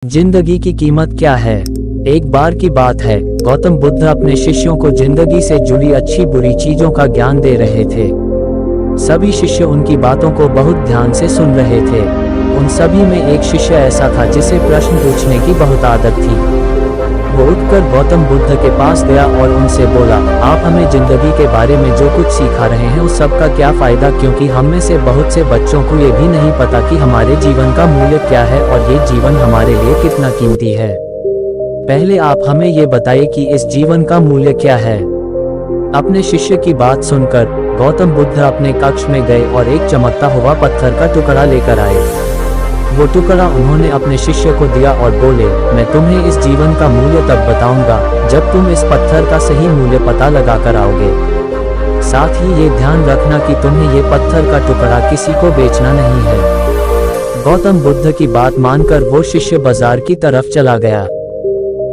जिंदगी की कीमत क्या है। एक बार की बात है, गौतम बुद्ध अपने शिष्यों को जिंदगी से जुड़ी अच्छी बुरी चीजों का ज्ञान दे रहे थे। सभी शिष्य उनकी बातों को बहुत ध्यान से सुन रहे थे। उन सभी में एक शिष्य ऐसा था जिसे प्रश्न पूछने की बहुत आदत थी। वो उठकर गौतम बुद्ध के पास गया और उनसे बोला, आप हमें जिंदगी के बारे में जो कुछ सिखा रहे हैं उस सब का क्या फायदा, क्योंकि हम में से बहुत से बच्चों को ये भी नहीं पता कि हमारे जीवन का मूल्य क्या है और ये जीवन हमारे लिए कितना कीमती है। पहले आप हमें ये बताइए कि इस जीवन का मूल्य क्या है। अपने शिष्य की बात सुनकर गौतम बुद्ध अपने कक्ष में गए और एक चमकता हुआ पत्थर का टुकड़ा लेकर आए। वो टुकड़ा उन्होंने अपने शिष्य को दिया और बोले, मैं तुम्हें इस जीवन का मूल्य तब बताऊंगा जब तुम इस पत्थर का सही मूल्य पता लगा कर आओगे। साथ ही ये ध्यान रखना कि तुम्हें ये पत्थर का टुकड़ा किसी को बेचना नहीं है। गौतम बुद्ध की बात मानकर वो शिष्य बाजार की तरफ चला गया।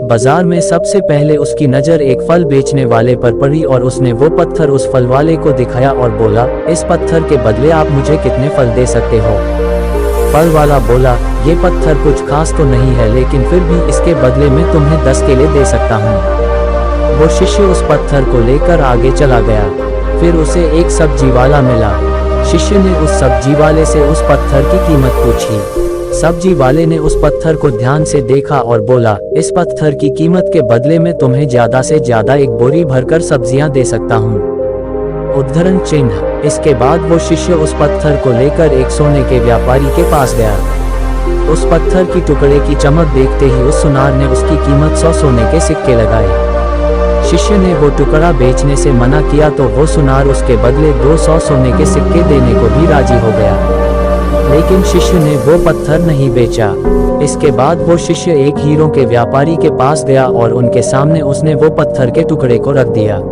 बाजार में सबसे पहले उसकी नजर एक फल बेचने वाले पर पड़ी और उसने वो पत्थर उस फल वाले को दिखाया और बोला, इस पत्थर के बदले आप मुझे कितने फल दे सकते हो। फल वाला बोला, ये पत्थर कुछ खास तो नहीं है, लेकिन फिर भी इसके बदले में तुम्हें 10 केले दे सकता हूँ। वो शिष्य उस पत्थर को लेकर आगे चला गया। फिर उसे एक सब्जी वाला मिला। शिष्य ने उस सब्जी वाले से उस पत्थर की कीमत पूछी। सब्जी वाले ने उस पत्थर को ध्यान से देखा और बोला, इस पत्थर की कीमत के बदले में तुम्हें ज्यादा से ज्यादा एक बोरी भरकर सब्जियां दे सकता हूँ। उद्धरण चिन्ह। इसके बाद वो शिष्य उस पत्थर को लेकर एक सोने के व्यापारी के पास गया। उस पत्थर की टुकड़े की चमक देखते ही उस सुनार ने उसकी कीमत 100 सोने के सिक्के लगाए। शिष्य ने वो टुकड़ा बेचने से मना किया तो वो सुनार उसके बदले 200 सोने के सिक्के देने को भी राजी हो गया, लेकिन शिष्य ने वो पत्थर नहीं बेचा। इसके बाद वो शिष्य एक हीरों के व्यापारी के पास गया और उनके सामने उसने वो पत्थर के टुकड़े को रख दिया।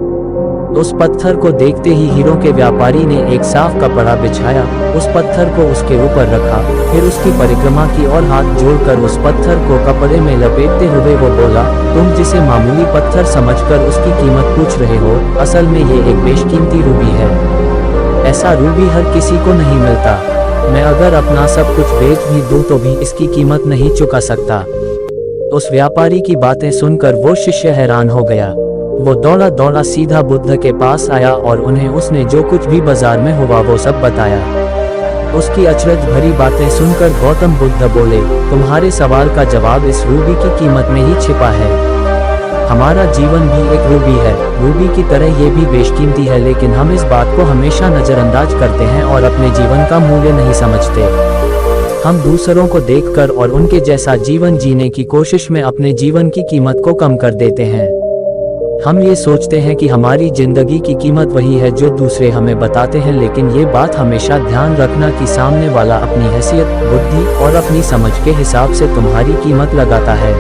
उस पत्थर को देखते ही हीरों के व्यापारी ने एक साफ कपड़ा बिछाया, उस पत्थर को उसके ऊपर रखा, फिर उसकी परिक्रमा की और हाथ जोड़कर उस पत्थर को कपड़े में लपेटते हुए वो बोला, तुम जिसे मामूली पत्थर समझकर उसकी कीमत पूछ रहे हो, असल में ये एक बेशकीमती रूबी है। ऐसा रूबी हर किसी को नहीं मिलता। मैं अगर अपना सब कुछ बेच भी दूं तो भी इसकी कीमत नहीं चुका सकता। उस व्यापारी की बातें सुनकर वो शिष्य हैरान हो गया। वो दौड़ा दौड़ा सीधा बुद्ध के पास आया और उन्हें उसने जो कुछ भी बाजार में हुआ वो सब बताया। उसकी अचरज भरी बातें सुनकर गौतम बुद्ध बोले, तुम्हारे सवाल का जवाब इस रूबी की कीमत में ही छिपा है। हमारा जीवन भी एक रूबी है। रूबी की तरह ये भी बेशकीमती है, लेकिन हम इस बात को हमेशा नजरअंदाज करते हैं और अपने जीवन का मूल्य नहीं समझते। हम दूसरों को देखकर और उनके जैसा जीवन जीने की कोशिश में अपने जीवन की कीमत को कम कर देते हैं। हम ये सोचते हैं कि हमारी जिंदगी की कीमत वही है जो दूसरे हमें बताते हैं, लेकिन ये बात हमेशा ध्यान रखना कि सामने वाला अपनी हैसियत, बुद्धि और अपनी समझ के हिसाब से तुम्हारी कीमत लगाता है।